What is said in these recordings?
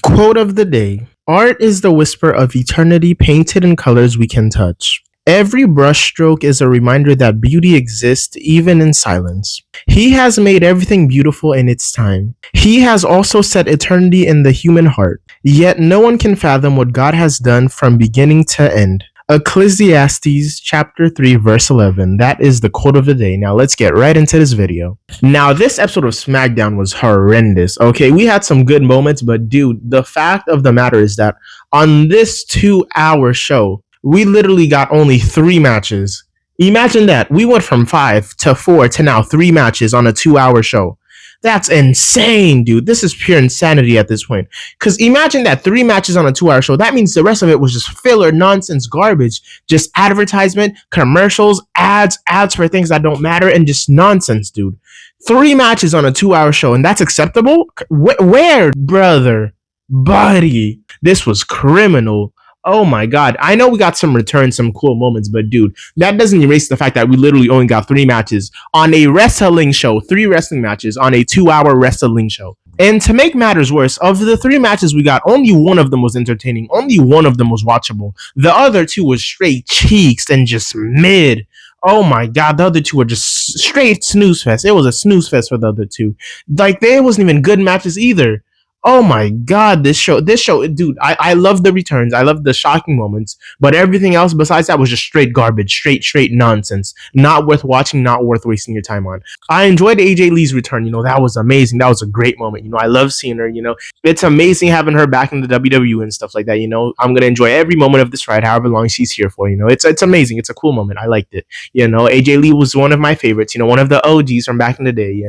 Quote of the day: Art is the whisper of eternity painted in colors we can touch. Every brushstroke is a reminder that beauty exists even in silence. He has made everything beautiful in its time. He has also set eternity in the human heart. Yet no one can fathom what God has done from beginning to end. Ecclesiastes chapter 3 verse 11. That is the quote of the day. Now let's get right into this video. Now this episode of Smackdown was horrendous. Okay, we had some good moments, but dude, the fact of the matter is that on this 2-hour show, we literally got only 3 matches. Imagine that. We went from 5 to 4 to now 3 matches on a 2-hour show. That's insane, dude. This is pure insanity at this point. Because imagine that 3 matches on a 2-hour show. That means the rest of it was just filler, nonsense, garbage. Just advertisement, commercials, ads for things that don't matter, and just nonsense, dude. 3 matches on a 2-hour show, and that's acceptable? Where, brother? Buddy. This was criminal. Oh my god. I know we got some returns, some cool moments, but dude, that doesn't erase the fact that we literally only got 3 matches on a wrestling show, 3 wrestling matches on a 2-hour wrestling show. And to make matters worse, of the 3 matches we got, only one of them was entertaining, only one of them was watchable. The other 2 was straight cheeks and just mid. Oh my god, the other 2 were just straight snooze fest. It was a snooze fest for the other 2. Like, they wasn't even good matches either. Oh my god, this show, dude, I love the returns, I love the shocking moments, but everything else besides that was just straight garbage, straight nonsense, not worth watching, not worth wasting your time on. I enjoyed AJ Lee's return, that was amazing, that was a great moment, I love seeing her, it's amazing having her back in the WWE and stuff like that, I'm gonna enjoy every moment of this ride, however long she's here for, it's amazing, it's a cool moment, I liked it, AJ Lee was one of my favorites, one of the OGs from back in the day,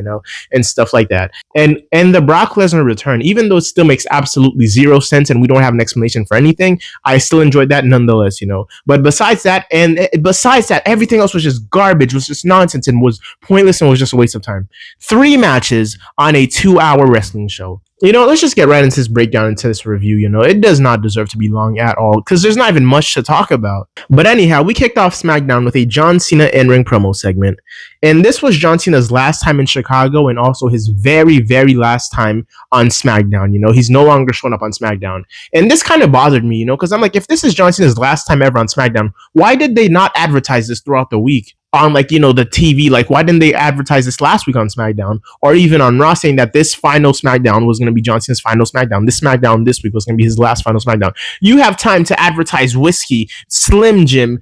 and stuff like that, and the Brock Lesnar return, even though it still makes absolutely zero sense and we don't have an explanation for anything, I still enjoyed that nonetheless, But besides that, everything else was just garbage, was just nonsense, and was pointless and was just a waste of time. 3 matches on a 2-hour wrestling show. Let's just get right into this breakdown, into this review. It does not deserve to be long at all because there's not even much to talk about. But anyhow, we kicked off SmackDown with a John Cena in-ring promo segment. And this was John Cena's last time in Chicago and also his very, very last time on SmackDown. He's no longer showing up on SmackDown. And this kind of bothered me, because I'm like, if this is John Cena's last time ever on SmackDown, why did they not advertise this throughout the week? On the TV, why didn't they advertise this last week on SmackDown or even on Raw, saying that this final SmackDown was going to be John Cena's final SmackDown, this SmackDown this week was going to be his last final SmackDown? You have time to advertise whiskey, Slim Jim,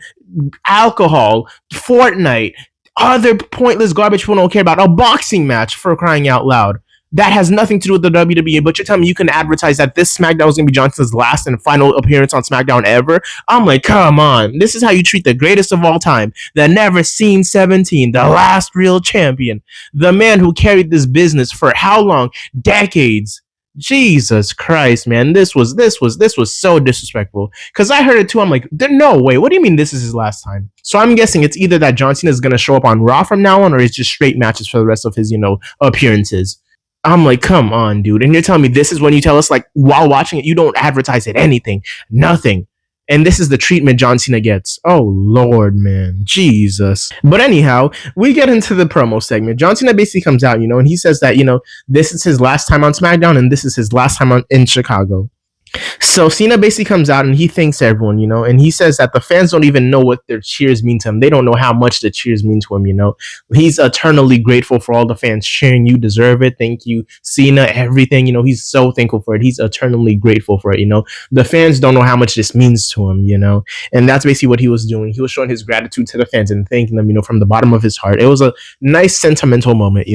alcohol, Fortnite, other pointless garbage people don't care about, a boxing match, for crying out loud. That has nothing to do with the WWE, but you're telling me you can advertise that this SmackDown is going to be John Cena's last and final appearance on SmackDown ever? I'm like, come on. This is how you treat the greatest of all time, the never seen 17, the last real champion, the man who carried this business for how long? Decades. Jesus Christ, man. This was so disrespectful. Because I heard it too. I'm like, no way. What do you mean this is his last time? So I'm guessing it's either that John Cena is going to show up on Raw from now on, or it's just straight matches for the rest of his, appearances. I'm like, come on, dude. And you're telling me this is when you tell us, while watching it, you don't advertise it, anything, nothing. And this is the treatment John Cena gets. Oh, Lord, man. Jesus. But anyhow, we get into the promo segment. John Cena basically comes out, and he says that, this is his last time on SmackDown and this is his last time in Chicago. So Cena basically comes out and he thanks everyone, and he says that the fans don't even know what their cheers mean to him. They don't know how much the cheers mean to him, He's eternally grateful for all the fans cheering. You deserve it. Thank you, Cena, everything, he's so thankful for it. He's eternally grateful for it, The fans don't know how much this means to him, And that's basically what he was doing. He was showing his gratitude to the fans and thanking them, from the bottom of his heart. It was a nice sentimental moment,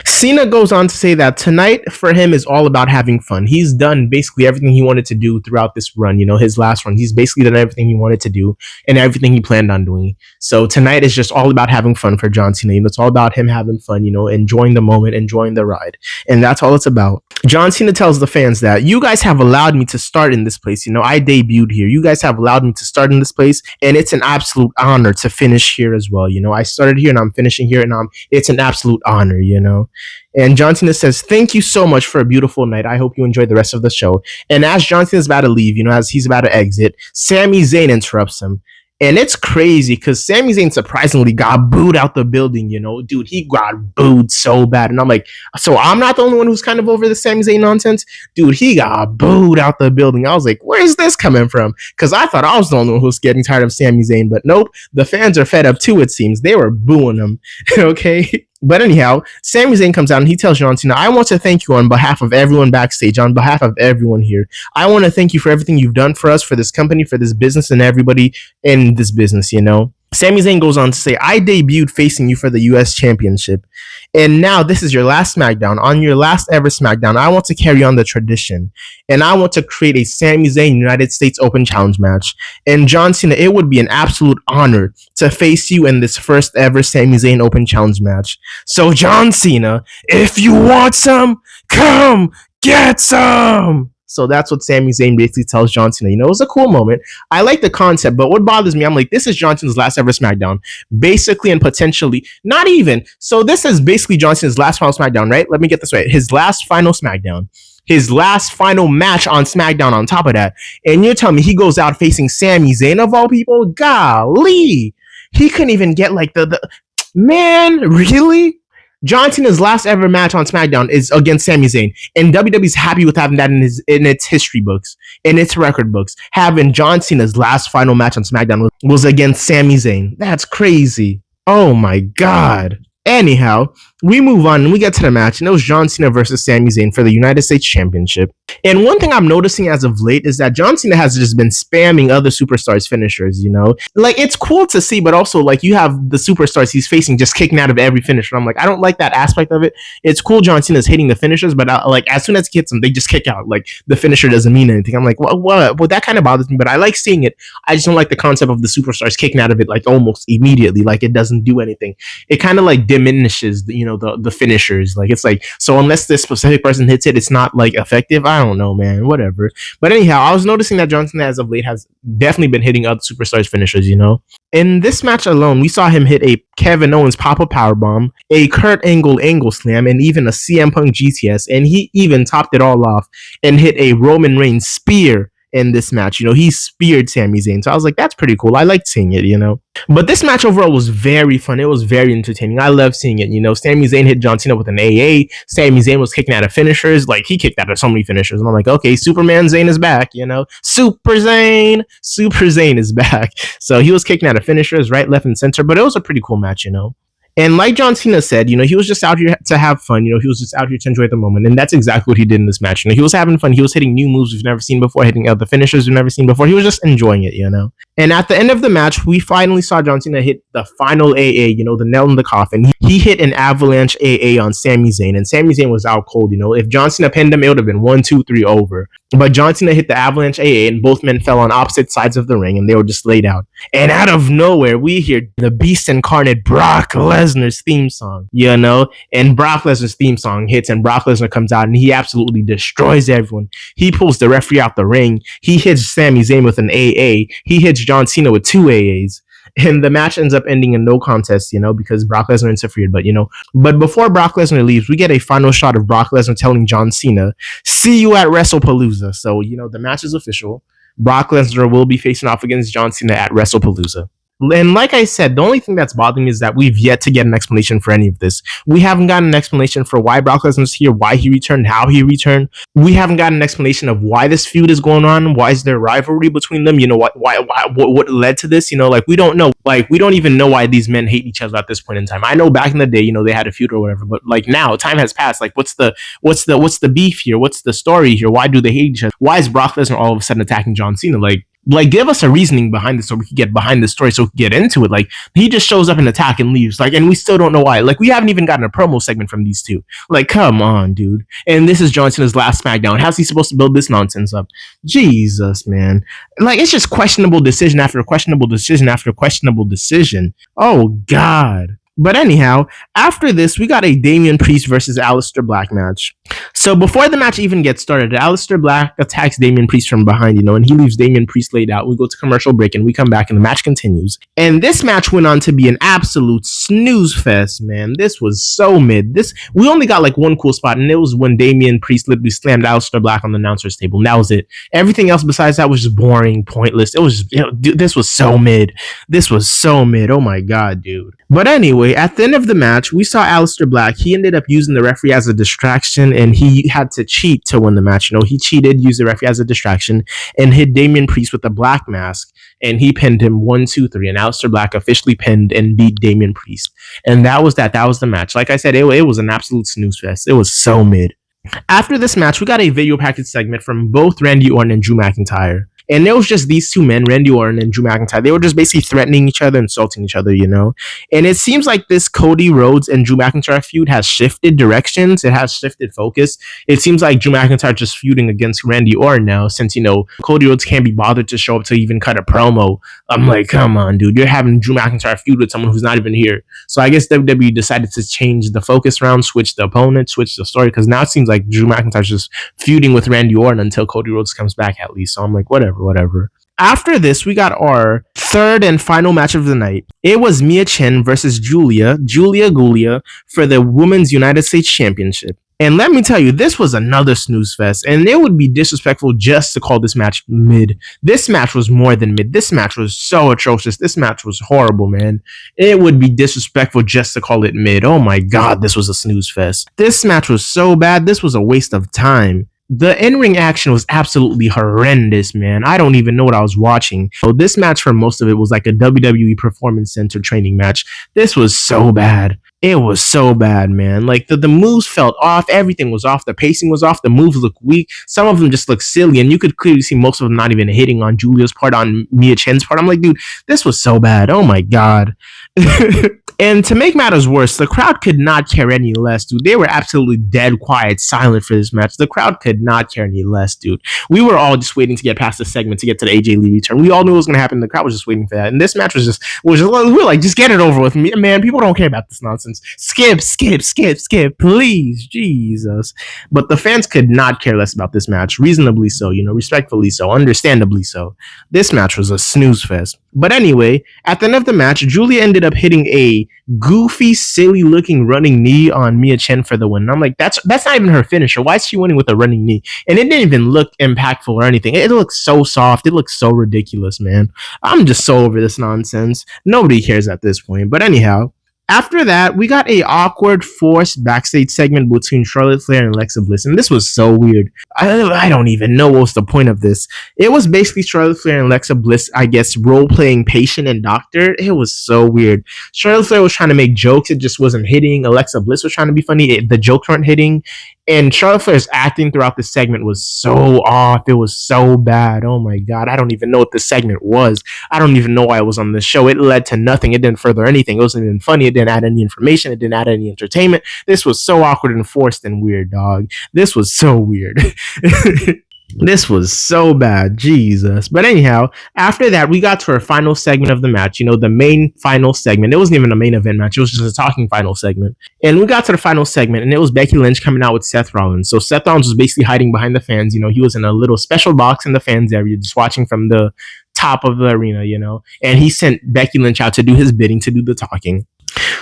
Cena goes on to say that tonight for him is all about having fun. He's done basically everything he wanted to do throughout this run, his last run. He's basically done everything he wanted to do and everything he planned on doing. So tonight is just all about having fun for John Cena. It's all about him having fun, enjoying the moment, enjoying the ride. And that's all it's about. John Cena tells the fans that you guys have allowed me to start in this place. I debuted here. You guys have allowed me to start in this place, and it's an absolute honor to finish here as well. I started here and I'm finishing here, and it's an absolute honor, And John Cena says, thank you so much for a beautiful night. I hope you enjoy the rest of the show. And as John Cena's about to leave, as he's about to exit, Sami Zayn interrupts him. And it's crazy because Sami Zayn surprisingly got booed out the building, Dude, he got booed so bad. And I'm like, so I'm not the only one who's kind of over the Sami Zayn nonsense? Dude, he got booed out the building. I was like, where's this coming from? Because I thought I was the only one who was getting tired of Sami Zayn. But nope, the fans are fed up too, it seems. They were booing him. Okay? But anyhow, Sami Zayn comes out and he tells John Cena, I want to thank you on behalf of everyone backstage, on behalf of everyone here. I want to thank you for everything you've done for us, for this company, for this business, and everybody in this business, Sami Zayn goes on to say, I debuted facing you for the US Championship. And now this is your last SmackDown. On your last ever SmackDown, I want to carry on the tradition. And I want to create a Sami Zayn United States Open Challenge match. And John Cena, it would be an absolute honor to face you in this first ever Sami Zayn Open Challenge match. So John Cena, if you want some, come get some. So that's what Sami Zayn basically tells John Cena. It was a cool moment. I like the concept, but what bothers me, I'm like, this is John Cena's last ever SmackDown. Basically and potentially, not even. So this is basically John Cena's last final SmackDown, right? Let me get this right. His last final SmackDown. His last final match on SmackDown on top of that. And you're telling me he goes out facing Sami Zayn of all people? Golly. He couldn't even get like the man, really? John Cena's last ever match on SmackDown is against Sami Zayn, and WWE's happy with having that in its history books, in its record books. Having John Cena's last final match on SmackDown was against Sami Zayn. That's crazy. Oh my God. Anyhow, we move on and we get to the match, and it was John Cena versus Sami Zayn for the United States Championship. And one thing I'm noticing as of late is that John Cena has just been spamming other superstars' finishers, Like, it's cool to see, but also, like, you have the superstars he's facing just kicking out of every finisher. I'm like, I don't like that aspect of it. It's cool John Cena's hitting the finishers, but like, as soon as he hits them, they just kick out. Like, the finisher doesn't mean anything. I'm like, what? Well, that kind of bothers me, but I like seeing it. I just don't like the concept of the superstars kicking out of it, like, almost immediately. Like, it doesn't do anything. It kind of, like, diminishes, the finishers. Like, it's like, so unless this specific person hits it, it's not, like, effective. I don't know, man. Whatever. But anyhow, I was noticing that John Cena as of late has definitely been hitting other superstars finishers, In this match alone, we saw him hit a Kevin Owens pop-up powerbomb, a Kurt Angle slam, and even a CM Punk GTS, and he even topped it all off and hit a Roman Reigns spear in this match. He speared Sami Zayn. So I was like, that's pretty cool. I liked seeing it, But this match overall was very fun. It was very entertaining. I love seeing it. Sami Zayn hit John Cena with an AA. Sami Zayn was kicking out of finishers. Like, he kicked out of so many finishers. And I'm like, okay, Superman Zayn is back, Super Zayn is back. So he was kicking out of finishers right, left, and center. But it was a pretty cool match, And like John Cena said, he was just out here to have fun. He was just out here to enjoy the moment. And that's exactly what he did in this match. He was having fun. He was hitting new moves we've never seen before, hitting other finishers we've never seen before. He was just enjoying it, And at the end of the match, we finally saw John Cena hit the final AA, the nail in the coffin. He hit an avalanche AA on Sami Zayn, and Sami Zayn was out cold, If John Cena pinned him, it would have been 1, 2, 3 over. But John Cena hit the avalanche AA, and both men fell on opposite sides of the ring, and they were just laid out. And out of nowhere, we hear the Beast Incarnate Brock Lesnar's theme song, And Brock Lesnar's theme song hits, and Brock Lesnar comes out, and he absolutely destroys everyone. He pulls the referee out the ring. He hits Sami Zayn with an AA. He hits John Cena with 2 AAs. And the match ends up ending in no contest, because Brock Lesnar interfered. But before Brock Lesnar leaves, we get a final shot of Brock Lesnar telling John Cena, see you at WrestlePalooza. So, the match is official. Brock Lesnar will be facing off against John Cena at WrestlePalooza. And like I said, the only thing that's bothering me is that we've yet to get an explanation for any of this. We haven't gotten an explanation for why Brock Lesnar's here, why he returned, how he returned. We haven't gotten an explanation of why this feud is going on. Why is there rivalry between them? What led to this? We don't know. We don't even know why these men hate each other at this point in time. I know back in the day, they had a feud or whatever, but now time has passed. What's the beef here? What's the story here? Why do they hate each other? Why is Brock Lesnar all of a sudden attacking John Cena? Give us a reasoning behind this so we can get behind the story, so we can get into it. He just shows up and attack and leaves. And we still don't know why. We haven't even gotten a promo segment from these two. Come on, dude. And this is John Cena's last SmackDown. How's he supposed to build this nonsense up? Jesus, man. It's just questionable decision after questionable decision after questionable decision. Oh, God. But anyhow, after this, we got a Damian Priest versus Aleister Black match. So before the match even gets started, Aleister Black attacks Damian Priest from behind, and he leaves Damian Priest laid out. We go to commercial break and we come back and the match continues. And this match went on to be an absolute snooze fest, man. This was so mid. We only got like one cool spot, and it was when Damian Priest literally slammed Aleister Black on the announcer's table. And that was it. Everything else besides that was just boring, pointless. It was just, dude, this was so mid. This was so mid. Oh my god, dude. But anyway, at the end of the match, we saw Aleister Black. He ended up using the referee as a distraction, and he had to cheat to win the match. He cheated, used the referee as a distraction, and hit Damian Priest with a black mask, and he pinned him 1, 2, 3. And Aleister Black officially pinned and beat Damian Priest. And that was that. That was the match. Like I said, it was an absolute snooze fest. It was so mid. After this match, we got a video package segment from both Randy Orton and Drew McIntyre. And it was just these two men, Randy Orton and Drew McIntyre. They were just basically threatening each other, insulting each other, And it seems like this Cody Rhodes and Drew McIntyre feud has shifted directions. It has shifted focus. It seems like Drew McIntyre just feuding against Randy Orton now, since, Cody Rhodes can't be bothered to show up to even cut a promo. I'm like, come on, dude. You're having Drew McIntyre feud with someone who's not even here. So I guess WWE decided to change the focus around, switch the opponent, switch the story, because now it seems like Drew McIntyre's just feuding with Randy Orton until Cody Rhodes comes back, at least. So I'm like, whatever. After this, we got our third and final match of the night. It was Mia Chen versus Julia Gulia for the Women's United States Championship. And let me tell you, this was another snooze fest, and it would be disrespectful just to call this match mid. This match was more than mid. This match was so atrocious. This match was horrible, man. It would be disrespectful just to call it mid. Oh my god, this was a snooze fest. This match was so bad. This was a waste of time. The in-ring action was absolutely horrendous, man. I don't even know what I was watching. So this match, for most of it, was like a WWE Performance Center training match. This was so bad. It was so bad, man. Like, the moves felt off. Everything was off. The pacing was off. The moves looked weak. Some of them just looked silly, and you could clearly see most of them not even hitting on Julia's part, on Mia Chen's part. I'm like, dude, this was so bad. Oh my god. And to make matters worse, the crowd could not care any less, dude. They were absolutely dead quiet, silent for this match. The crowd could not care any less, dude. We were all just waiting to get past the segment to get to the AJ Lee return. We all knew it was going to happen. The crowd was just waiting for that. And this match was we were like, just get it over with. Man, people don't care about this nonsense. Skip, please, Jesus. But the fans could not care less about this match. Reasonably so, respectfully so, understandably so. This match was a snooze fest. But anyway, at the end of the match, Julia ended up hitting a goofy, silly looking running knee on Mia Chen for the win. And I'm like, that's not even her finisher. Why is she winning with a running knee? And it didn't even look impactful or anything. It looked so soft. It looked so ridiculous, man. I'm just so over this nonsense. Nobody cares at this point. But anyhow, after that, we got a awkward, forced backstage segment between Charlotte Flair and Alexa Bliss, and this was so weird. I don't even know what's the point of this. It was basically Charlotte Flair and Alexa Bliss, I guess, role-playing patient and doctor. It was so weird. Charlotte Flair was trying to make jokes, it just wasn't hitting. Alexa Bliss was trying to be funny, the jokes weren't hitting. And Charlotte Flair's acting throughout the segment was so off. It was so bad. Oh my god. I don't even know what the segment was. I don't even know why it was on the show. It led to nothing. It didn't further anything. It wasn't even funny. It didn't add any information. It didn't add any entertainment. This was so awkward and forced and weird, dog. This was so weird. This was so bad, Jesus. But anyhow, after that, we got to our final segment of the match. The main final segment. It wasn't even a main event match. It was just a talking final segment. And we got to the final segment, and it was Becky Lynch coming out with Seth Rollins. So Seth Rollins was basically hiding behind the fans. He was in a little special box in the fans area, just watching from the top of the arena, and he sent Becky Lynch out to do his bidding, to do the talking.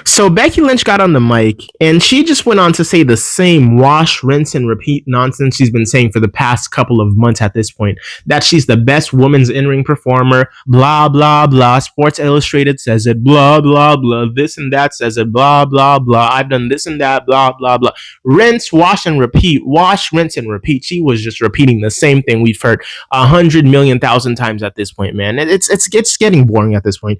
So Becky Lynch got on the mic, and she just went on to say the same wash, rinse, and repeat nonsense she's been saying for the past couple of months at this point, that she's the best women's in-ring performer, blah, blah, blah, Sports Illustrated says it, blah, blah, blah, this and that says it, blah, blah, blah, I've done this and that, blah, blah, blah. Rinse, wash, and repeat. Wash, rinse, and repeat. She was just repeating the same thing we've heard 100,000,000 times at this point, man. It's getting boring at this point.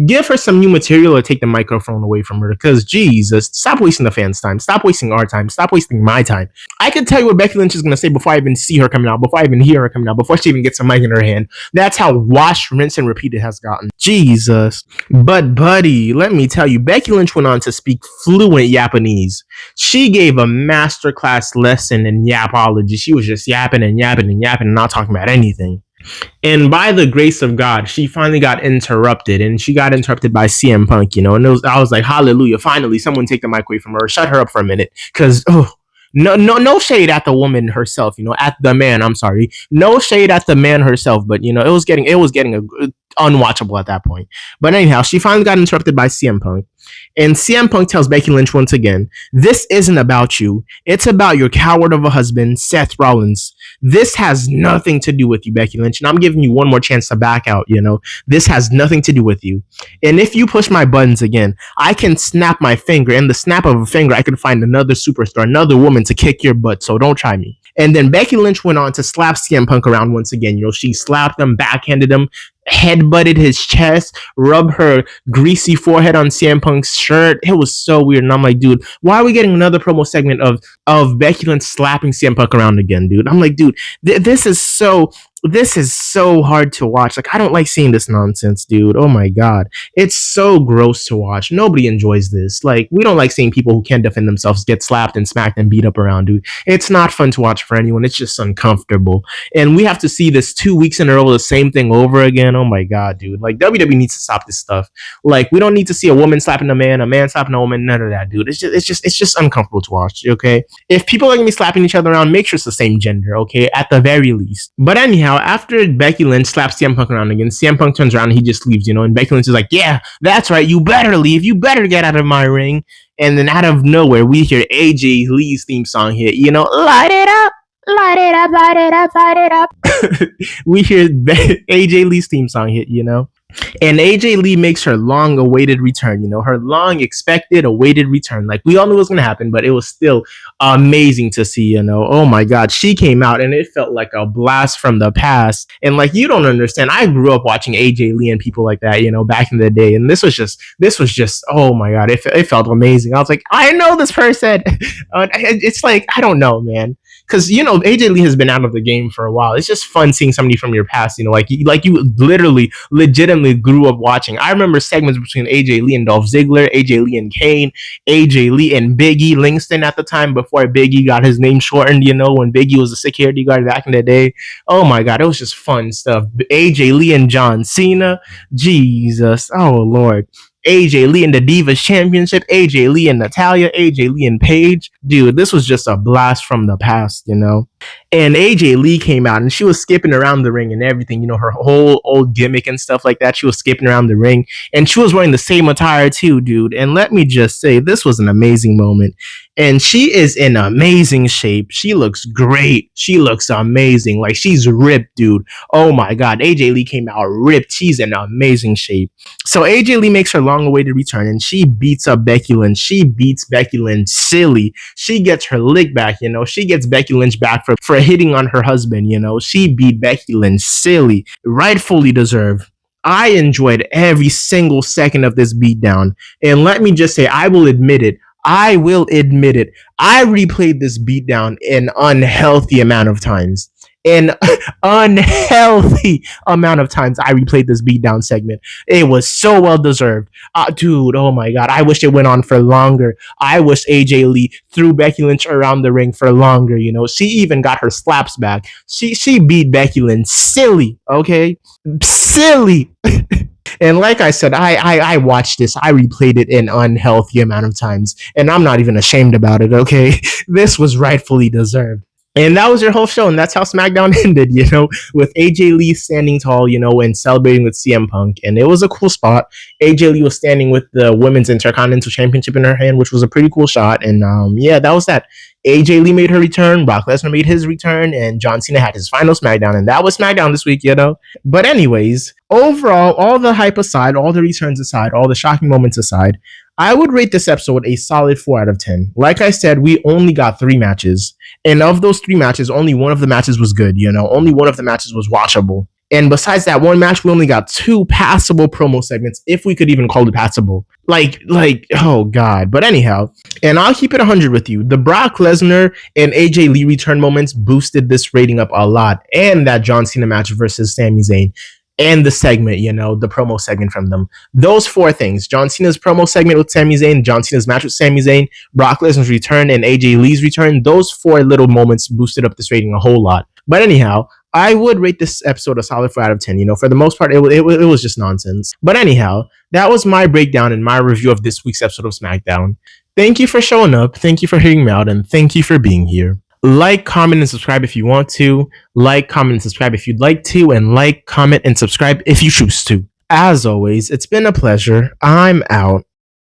Give her some new material or take the microphone away from her, because Jesus, stop wasting the fans' time, stop wasting our time, stop wasting my time. I can tell you what Becky Lynch is going to say before I even see her coming out, before I even hear her coming out, before she even gets a mic in her hand. That's how wash, rinse, and repeat it has gotten. Jesus. But buddy, let me tell you, Becky Lynch went on to speak fluent Japanese. She gave a masterclass lesson in yapology. She was just yapping and yapping and yapping and not talking about anything. And by the grace of God, she finally got interrupted, and she got interrupted by CM Punk, and I was like, hallelujah, finally, someone take the mic away from her, shut her up for a minute, because, oh, no shade at the woman herself, at the man, I'm sorry. No shade at the man herself, but, it was getting unwatchable at that point. But anyhow, she finally got interrupted by CM Punk. And CM Punk tells Becky Lynch once again, this isn't about you. It's about your coward of a husband, Seth Rollins. This has nothing to do with you, Becky Lynch. And I'm giving you one more chance to back out. This has nothing to do with you. And if you push my buttons again, I can snap my finger. And the snap of a finger, I can find another superstar, another woman to kick your butt. So don't try me. And then Becky Lynch went on to slap CM Punk around once again. She slapped him, backhanded him, headbutted his chest, rubbed her greasy forehead on CM Punk's shirt. It was so weird. And I'm like, dude, why are we getting another promo segment of Becky Lynch slapping CM Punk around again, dude? I'm like, dude, this is so hard to watch. Like, I don't like seeing this nonsense, dude. Oh my god. It's so gross to watch. Nobody enjoys this. Like, we don't like seeing people who can't defend themselves get slapped and smacked and beat up around, dude. It's not fun to watch for anyone. It's just uncomfortable. And we have to see this 2 weeks in a row, the same thing over again. Oh my god, dude. Like, WWE needs to stop this stuff. Like, we don't need to see a woman slapping a man slapping a woman, none of that, dude. It's just uncomfortable to watch, okay? If people are gonna be slapping each other around, make sure it's the same gender, okay? At the very least. But anyhow, after Becky Lynch slaps CM Punk around again, CM Punk turns around and he just leaves, and Becky Lynch is like, yeah, that's right, you better leave, you better get out of my ring. And then out of nowhere, we hear AJ Lee's theme song hit, light it up. Light it up, light it up, light it up. We hear AJ Lee's theme song hit, And AJ Lee makes her long awaited return, her long expected awaited return. Like, we all knew it was going to happen, but it was still amazing to see, Oh my God, she came out and it felt like a blast from the past. And like, you don't understand. I grew up watching AJ Lee and people like that, back in the day. And this was just, oh my God, it felt amazing. I was like, I know this person. It's like, I don't know, man. Because AJ Lee has been out of the game for a while. It's just fun seeing somebody from your past. Like you literally, legitimately grew up watching. I remember segments between AJ Lee and Dolph Ziggler, AJ Lee and Kane, AJ Lee and Big E Langston at the time before Big E got his name shortened. When Big E was a security guard back in the day. Oh my God, it was just fun stuff. AJ Lee and John Cena, Jesus, oh Lord. AJ Lee in the Divas Championship, AJ Lee and Natalya, AJ Lee and Paige. Dude, this was just a blast from the past, And AJ Lee came out and she was skipping around the ring and everything, her whole old gimmick and stuff like that. She was skipping around the ring and she was wearing the same attire too, dude. And let me just say, this was an amazing moment. And she is in amazing shape. She looks great. She looks amazing. Like, she's ripped, dude. Oh my God. AJ Lee came out ripped. She's in amazing shape. So AJ Lee makes her long-awaited return and she beats up Becky Lynch. She beats Becky Lynch silly. She gets her lick back, She gets Becky Lynch back for hitting on her husband, She beat Becky Lynch silly. Rightfully deserved. I enjoyed every single second of this beatdown. And let me just say, I will admit it. I replayed this beatdown an unhealthy amount of times. An unhealthy amount of times I replayed this beatdown segment. It was so well deserved. Dude, oh my God. I wish it went on for longer. I wish AJ Lee threw Becky Lynch around the ring for longer, She even got her slaps back. She beat Becky Lynch silly, okay? Silly. And like I said, I watched this. I replayed it an unhealthy amount of times. And I'm not even ashamed about it, okay? This was rightfully deserved. And that was your whole show. And that's how SmackDown ended, with AJ Lee standing tall, and celebrating with CM Punk. And it was a cool spot. AJ Lee was standing with the Women's Intercontinental Championship in her hand, which was a pretty cool shot. And yeah, that was that. AJ Lee made her return, Brock Lesnar made his return, and John Cena had his final SmackDown, and that was SmackDown this week, But anyways, overall, all the hype aside, all the returns aside, all the shocking moments aside, I would rate this episode a solid 4 out of 10. Like I said, we only got 3 matches, and of those 3 matches, only one of the matches was good, Only one of the matches was watchable. And besides that one match, we only got 2 passable promo segments, if we could even call it passable. Like, oh God. But anyhow, and I'll keep it 100 with you. The Brock Lesnar and AJ Lee return moments boosted this rating up a lot. And that John Cena match versus Sami Zayn. And the segment, the promo segment from them. Those 4 things. John Cena's promo segment with Sami Zayn, John Cena's match with Sami Zayn, Brock Lesnar's return, and AJ Lee's return. Those 4 little moments boosted up this rating a whole lot. But anyhow, I would rate this episode a solid 4 out of 10. You know, for the most part, it was just nonsense. But anyhow, that was my breakdown and my review of this week's episode of SmackDown. Thank you for showing up. Thank you for hearing me out. And thank you for being here. Like, comment, and subscribe if you want to. Like, comment, and subscribe if you'd like to. And like, comment, and subscribe if you choose to. As always, it's been a pleasure. I'm out.